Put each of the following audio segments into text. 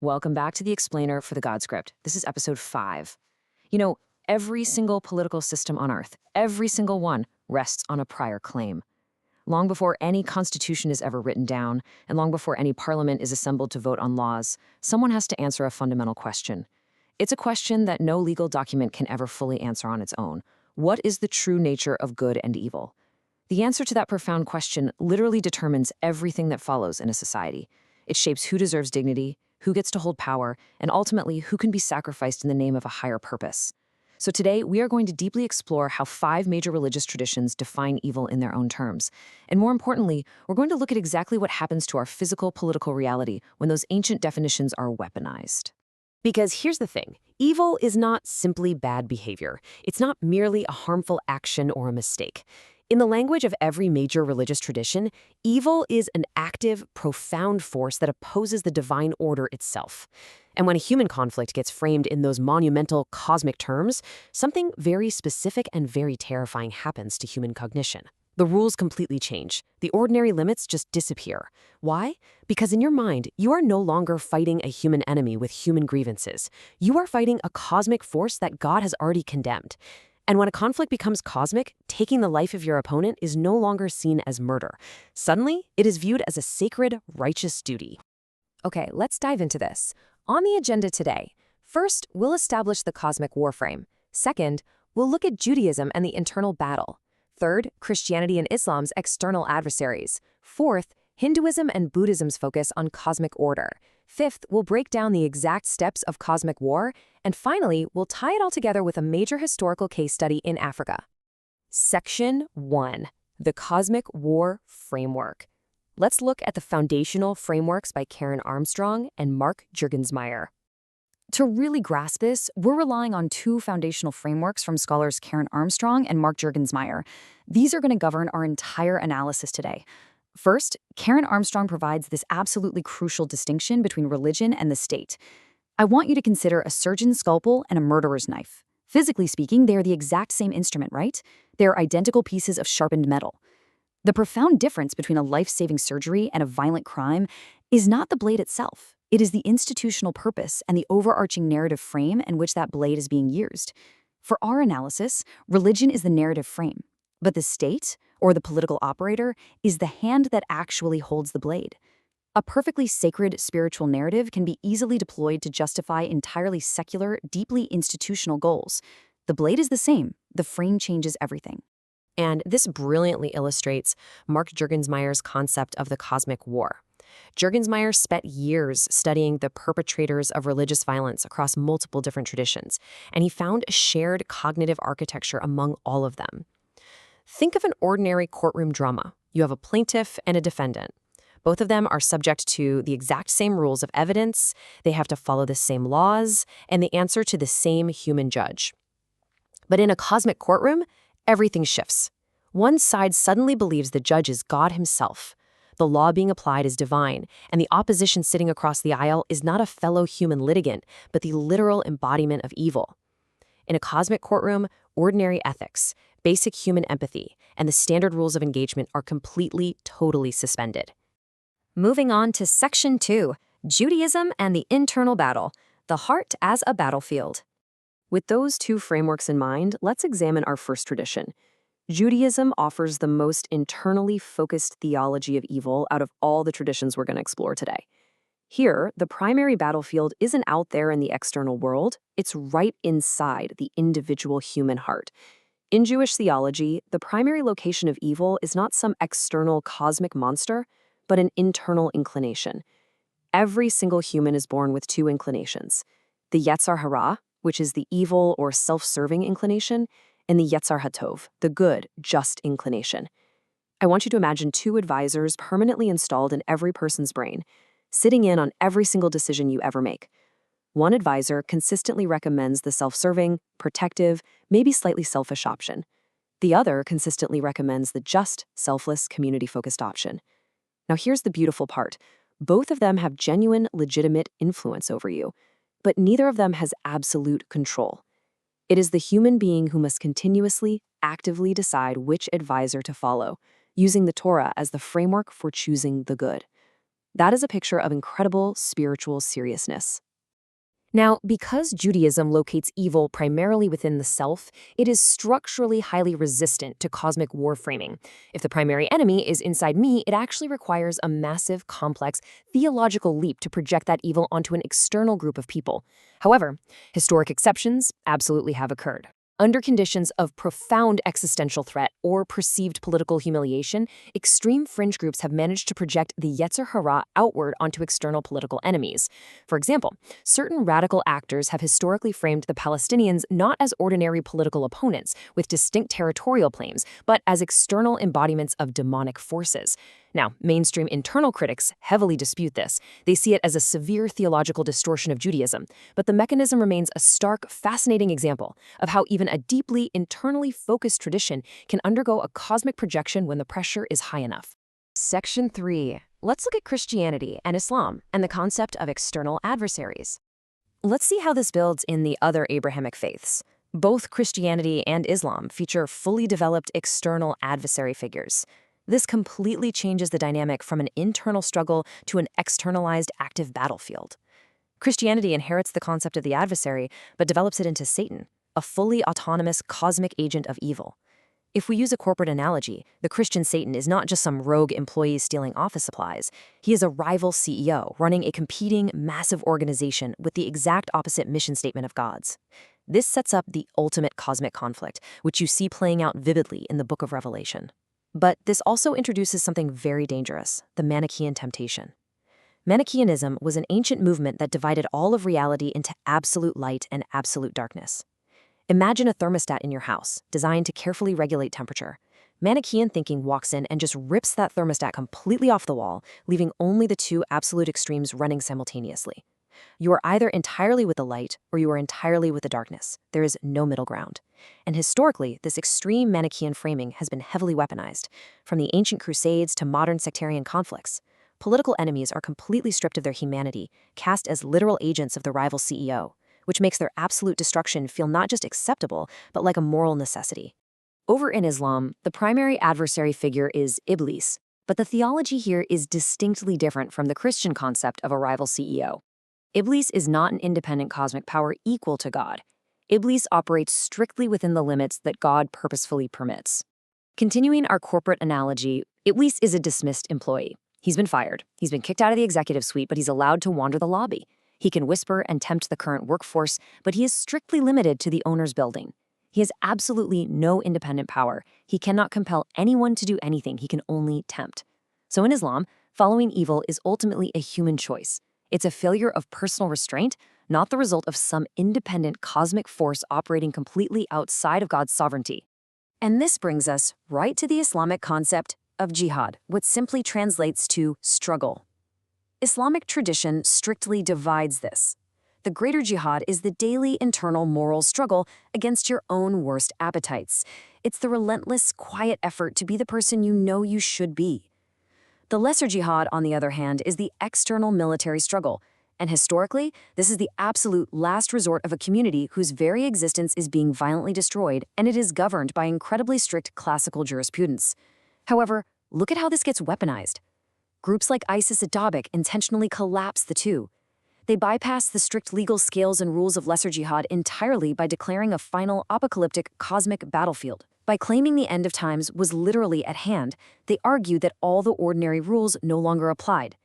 Welcome back to the Explainer for the God Script. This is episode 5. You know, every single political system on Earth, every single one, rests on a prior claim. Long before any constitution is ever written down, and long before any parliament is assembled to vote on laws, someone has to answer a fundamental question. It's a question that no legal document can ever fully answer on its own. What is the true nature of good and evil? The answer to that profound question literally determines everything that follows in a society. It shapes who deserves dignity, who gets to hold power, and ultimately who can be sacrificed in the name of a higher purpose. So today, we are going to deeply explore how 5 major religious traditions define evil in their own terms. And more importantly, we're going to look at exactly what happens to our physical political reality when those ancient definitions are weaponized. Because here's the thing, evil is not simply bad behavior. It's not merely a harmful action or a mistake. In the language of every major religious tradition, evil is an active, profound force that opposes the divine order itself. And when a human conflict gets framed in those monumental cosmic terms, something very specific and very terrifying happens to human cognition. The rules completely change. The ordinary limits just disappear. Why? Because in your mind, you are no longer fighting a human enemy with human grievances. You are fighting a cosmic force that God has already condemned. And when a conflict becomes cosmic, taking the life of your opponent is no longer seen as murder. Suddenly, it is viewed as a sacred, righteous duty. Okay, let's dive into this. On the agenda today, first, we'll establish the cosmic warframe. Second, we'll look at Judaism and the internal battle. Third, Christianity and Islam's external adversaries. Fourth, Hinduism and Buddhism's focus on cosmic order. Fifth, we'll break down the exact steps of cosmic war. And finally, we'll tie it all together with a major historical case study in Africa. Section 1. The Cosmic War Framework. Let's look at the foundational frameworks by Karen Armstrong and Mark Juergensmeyer. To really grasp this, we're relying on 2 foundational frameworks from scholars Karen Armstrong and Mark Juergensmeyer. These are going to govern our entire analysis today. First, Karen Armstrong provides this absolutely crucial distinction between religion and the state. I want you to consider a surgeon's scalpel and a murderer's knife. Physically speaking, they are the exact same instrument, right? They are identical pieces of sharpened metal. The profound difference between a life-saving surgery and a violent crime is not the blade itself. It is the institutional purpose and the overarching narrative frame in which that blade is being used. For our analysis, religion is the narrative frame, but the state, or the political operator, is the hand that actually holds the blade. A perfectly sacred spiritual narrative can be easily deployed to justify entirely secular, deeply institutional goals. The blade is the same. The frame changes everything. And this brilliantly illustrates Mark Juergensmeyer's concept of the cosmic war. Juergensmeyer spent years studying the perpetrators of religious violence across multiple different traditions, and he found a shared cognitive architecture among all of them. Think of an ordinary courtroom drama. You have a plaintiff and a defendant. Both of them are subject to the exact same rules of evidence, they have to follow the same laws, and they answer to the same human judge. But in a cosmic courtroom, everything shifts. One side suddenly believes the judge is God himself. The law being applied is divine, and the opposition sitting across the aisle is not a fellow human litigant, but the literal embodiment of evil. In a cosmic courtroom, ordinary ethics, basic human empathy, and the standard rules of engagement are completely, totally suspended. Moving on to Section 2, Judaism and the internal battle, the heart as a battlefield. With those 2 frameworks in mind, let's examine our first tradition. Judaism offers the most internally focused theology of evil out of all the traditions we're going to explore today. Here, the primary battlefield isn't out there in the external world, it's right inside the individual human heart. In Jewish theology, the primary location of evil is not some external cosmic monster, but an internal inclination. Every single human is born with 2 inclinations: the Yetzar Hara, which is the evil or self-serving inclination, and the Yetzar HaTov, the good, just inclination. I want you to imagine 2 advisors permanently installed in every person's brain, sitting in on every single decision you ever make. One advisor consistently recommends the self-serving, protective, maybe slightly selfish option. The other consistently recommends the just, selfless, community-focused option. Now here's the beautiful part. Both of them have genuine, legitimate influence over you, but neither of them has absolute control. It is the human being who must continuously, actively decide which advisor to follow, using the Torah as the framework for choosing the good. That is a picture of incredible spiritual seriousness. Now, because Judaism locates evil primarily within the self, it is structurally highly resistant to cosmic war framing. If the primary enemy is inside me, it actually requires a massive, complex, theological leap to project that evil onto an external group of people. However, historic exceptions absolutely have occurred. Under conditions of profound existential threat or perceived political humiliation, extreme fringe groups have managed to project the Yetzer Hara outward onto external political enemies. For example, certain radical actors have historically framed the Palestinians not as ordinary political opponents with distinct territorial claims, but as external embodiments of demonic forces. Now, mainstream internal critics heavily dispute this. They see it as a severe theological distortion of Judaism, but the mechanism remains a stark, fascinating example of how even a deeply internally focused tradition can undergo a cosmic projection when the pressure is high enough. Section 3. Let's look at Christianity and Islam and the concept of external adversaries. Let's see how this builds in the other Abrahamic faiths. Both Christianity and Islam feature fully developed external adversary figures. This completely changes the dynamic from an internal struggle to an externalized active battlefield. Christianity inherits the concept of the adversary, but develops it into Satan, a fully autonomous cosmic agent of evil. If we use a corporate analogy, the Christian Satan is not just some rogue employee stealing office supplies. He is a rival CEO running a competing, massive organization with the exact opposite mission statement of God's. This sets up the ultimate cosmic conflict, which you see playing out vividly in the book of Revelation. But this also introduces something very dangerous, the Manichaean temptation. Manichaeanism was an ancient movement that divided all of reality into absolute light and absolute darkness. Imagine a thermostat in your house, designed to carefully regulate temperature. Manichaean thinking walks in and just rips that thermostat completely off the wall, leaving only the two absolute extremes running simultaneously. You are either entirely with the light or you are entirely with the darkness. There is no middle ground. And historically, this extreme Manichaean framing has been heavily weaponized, from the ancient Crusades to modern sectarian conflicts. Political enemies are completely stripped of their humanity, cast as literal agents of the rival CEO, which makes their absolute destruction feel not just acceptable, but like a moral necessity. Over in Islam, the primary adversary figure is Iblis, but the theology here is distinctly different from the Christian concept of a rival CEO. Iblis is not an independent cosmic power equal to God. Iblis operates strictly within the limits that God purposefully permits. Continuing our corporate analogy, Iblis is a dismissed employee. He's been fired. He's been kicked out of the executive suite, but he's allowed to wander the lobby. He can whisper and tempt the current workforce, but he is strictly limited to the owner's building. He has absolutely no independent power. He cannot compel anyone to do anything. He can only tempt. So in Islam, following evil is ultimately a human choice. It's a failure of personal restraint, not the result of some independent cosmic force operating completely outside of God's sovereignty. And this brings us right to the Islamic concept of jihad, what simply translates to struggle. Islamic tradition strictly divides this. The greater jihad is the daily internal moral struggle against your own worst appetites. It's the relentless, quiet effort to be the person you know you should be. The lesser jihad, on the other hand, is the external military struggle, and historically, this is the absolute last resort of a community whose very existence is being violently destroyed, and it is governed by incredibly strict classical jurisprudence. However, look at how this gets weaponized. Groups like ISIS at Dabiq intentionally collapse the two. They bypass the strict legal scales and rules of lesser jihad entirely by declaring a final apocalyptic cosmic battlefield. By claiming the end of times was literally at hand, they argued that all the ordinary rules no longer applied.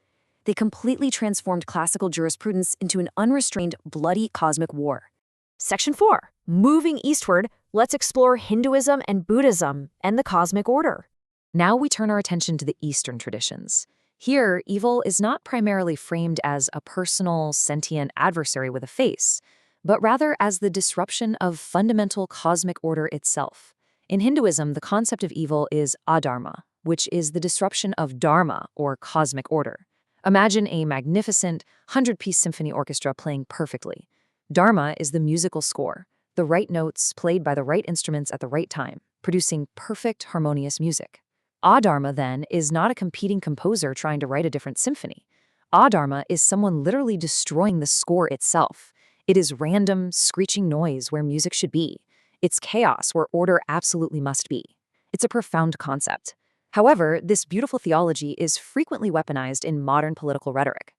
They completely transformed classical jurisprudence into an unrestrained, bloody cosmic war. Section 4. Moving eastward, let's explore Hinduism and Buddhism and the cosmic order. Now we turn our attention to the Eastern traditions. Here, evil is not primarily framed as a personal, sentient adversary with a face, but rather as the disruption of fundamental cosmic order itself. In Hinduism, the concept of evil is adharma, which is the disruption of dharma, or cosmic order. Imagine a magnificent 100-piece symphony orchestra playing perfectly. Dharma is the musical score, the right notes played by the right instruments at the right time, producing perfect, harmonious music. Adharma, then, is not a competing composer trying to write a different symphony. Adharma is someone literally destroying the score itself. It is random, screeching noise where music should be. It's chaos where order absolutely must be. It's a profound concept. However, this beautiful theology is frequently weaponized in modern political rhetoric.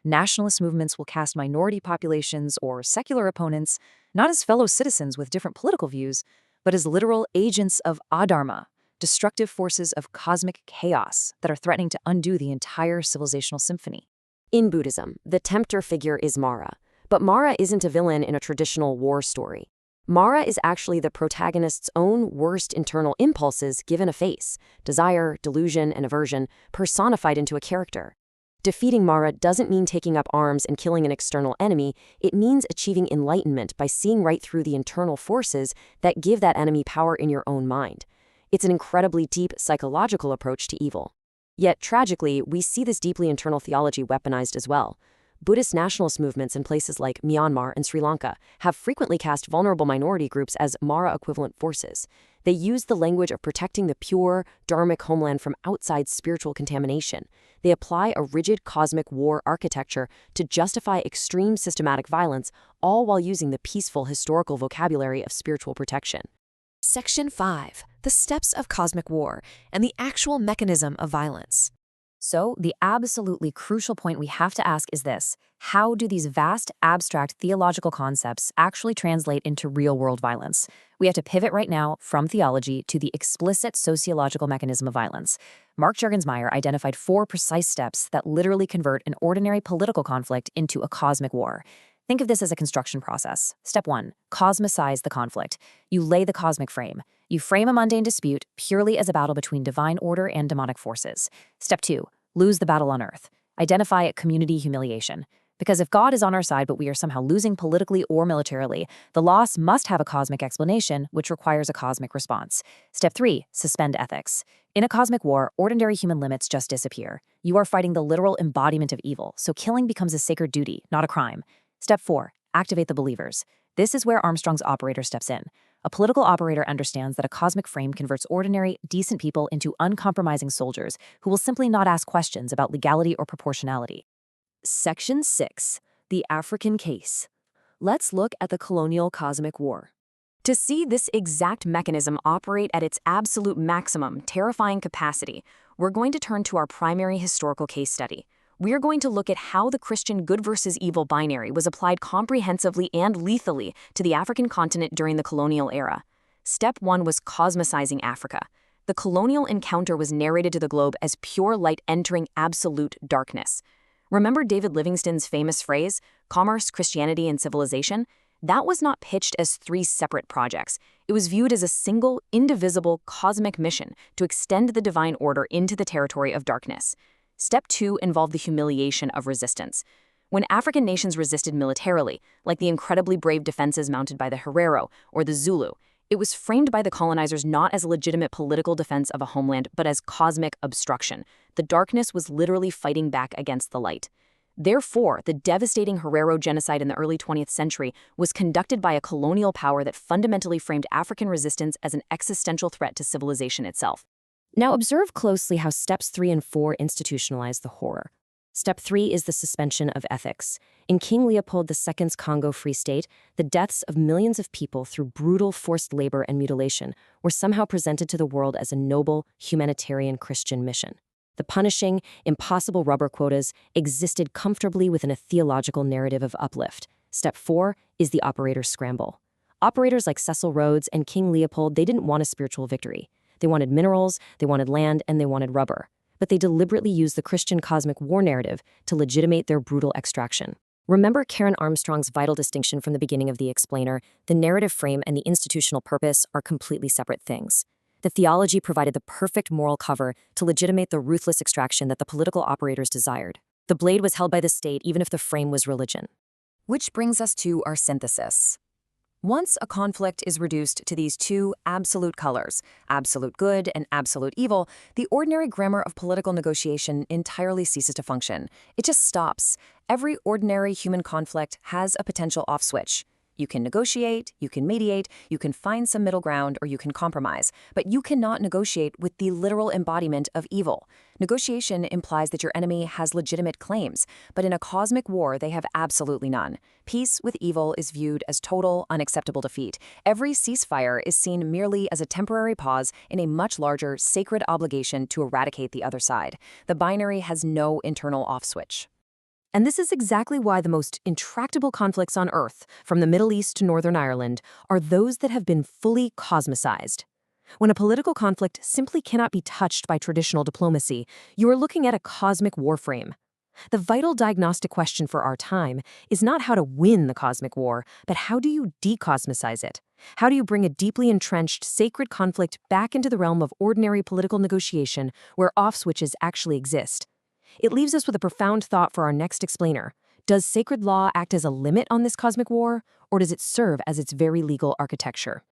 Nationalist movements will cast minority populations or secular opponents not as fellow citizens with different political views, but as literal agents of adharma, destructive forces of cosmic chaos that are threatening to undo the entire civilizational symphony. In Buddhism, the tempter figure is Mara. But Mara isn't a villain in a traditional war story. Mara is actually the protagonist's own worst internal impulses given a face: desire, delusion, and aversion, personified into a character. Defeating Mara doesn't mean taking up arms and killing an external enemy. It means achieving enlightenment by seeing right through the internal forces that give that enemy power in your own mind. It's an incredibly deep psychological approach to evil. Yet, tragically, we see this deeply internal theology weaponized as well. Buddhist nationalist movements in places like Myanmar and Sri Lanka have frequently cast vulnerable minority groups as Mara-equivalent forces. They use the language of protecting the pure, dharmic homeland from outside spiritual contamination. They apply a rigid cosmic war architecture to justify extreme systematic violence, all while using the peaceful historical vocabulary of spiritual protection. Section 5. The Steps of Cosmic War and the Actual Mechanism of Violence. So, the absolutely crucial point we have to ask is this: how do these vast, abstract theological concepts actually translate into real-world violence? We have to pivot right now from theology to the explicit sociological mechanism of violence. Mark Juergensmeyer identified 4 precise steps that literally convert an ordinary political conflict into a cosmic war. Think of this as a construction process. Step 1, cosmicize the conflict. You lay the cosmic frame. You frame a mundane dispute purely as a battle between divine order and demonic forces. Step 2, lose the battle on earth. Identify community humiliation. Because if God is on our side but we are somehow losing politically or militarily, the loss must have a cosmic explanation, which requires a cosmic response. Step 3, suspend ethics. In a cosmic war, ordinary human limits just disappear. You are fighting the literal embodiment of evil, so killing becomes a sacred duty, not a crime. Step 4, activate the believers. This is where Armstrong's operator steps in. A political operator understands that a cosmic frame converts ordinary, decent people into uncompromising soldiers who will simply not ask questions about legality or proportionality. Section 6. The African Case. Let's look at the colonial cosmic war. To see this exact mechanism operate at its absolute maximum, terrifying capacity, we're going to turn to our primary historical case study. We are going to look at how the Christian good versus evil binary was applied comprehensively and lethally to the African continent during the colonial era. Step 1 was cosmicizing Africa. The colonial encounter was narrated to the globe as pure light entering absolute darkness. Remember David Livingstone's famous phrase, commerce, Christianity, and civilization? That was not pitched as 3 separate projects. It was viewed as a single, indivisible, cosmic mission to extend the divine order into the territory of darkness. Step 2 involved the humiliation of resistance. When African nations resisted militarily, like the incredibly brave defenses mounted by the Herero or the Zulu, it was framed by the colonizers not as a legitimate political defense of a homeland, but as cosmic obstruction. The darkness was literally fighting back against the light. Therefore, the devastating Herero genocide in the early 20th century was conducted by a colonial power that fundamentally framed African resistance as an existential threat to civilization itself. Now observe closely how steps 3 and 4 institutionalize the horror. Step 3 is the suspension of ethics. In King Leopold II's Congo Free State, the deaths of millions of people through brutal forced labor and mutilation were somehow presented to the world as a noble, humanitarian Christian mission. The punishing, impossible rubber quotas existed comfortably within a theological narrative of uplift. Step 4 is the operator's scramble. Operators like Cecil Rhodes and King Leopold, they didn't want a spiritual victory. They wanted minerals, they wanted land, and they wanted rubber. But they deliberately used the Christian cosmic war narrative to legitimate their brutal extraction. Remember Karen Armstrong's vital distinction from the beginning of The Explainer: the narrative frame and the institutional purpose are completely separate things. The theology provided the perfect moral cover to legitimate the ruthless extraction that the political operators desired. The blade was held by the state even if the frame was religion. Which brings us to our synthesis. Once a conflict is reduced to these 2 absolute colors, absolute good and absolute evil, the ordinary grammar of political negotiation entirely ceases to function. It just stops. Every ordinary human conflict has a potential off switch. You can negotiate, you can mediate, you can find some middle ground, or you can compromise, but you cannot negotiate with the literal embodiment of evil. Negotiation implies that your enemy has legitimate claims, but in a cosmic war, they have absolutely none. Peace with evil is viewed as total, unacceptable defeat. Every ceasefire is seen merely as a temporary pause in a much larger, sacred obligation to eradicate the other side. The binary has no internal off switch. And this is exactly why the most intractable conflicts on Earth, from the Middle East to Northern Ireland, are those that have been fully cosmicized. When a political conflict simply cannot be touched by traditional diplomacy, you are looking at a cosmic warframe. The vital diagnostic question for our time is not how to win the cosmic war, but how do you decosmicize it? How do you bring a deeply entrenched, sacred conflict back into the realm of ordinary political negotiation where off-switches actually exist? It leaves us with a profound thought for our next explainer. Does sacred law act as a limit on this cosmic war, or does it serve as its very legal architecture?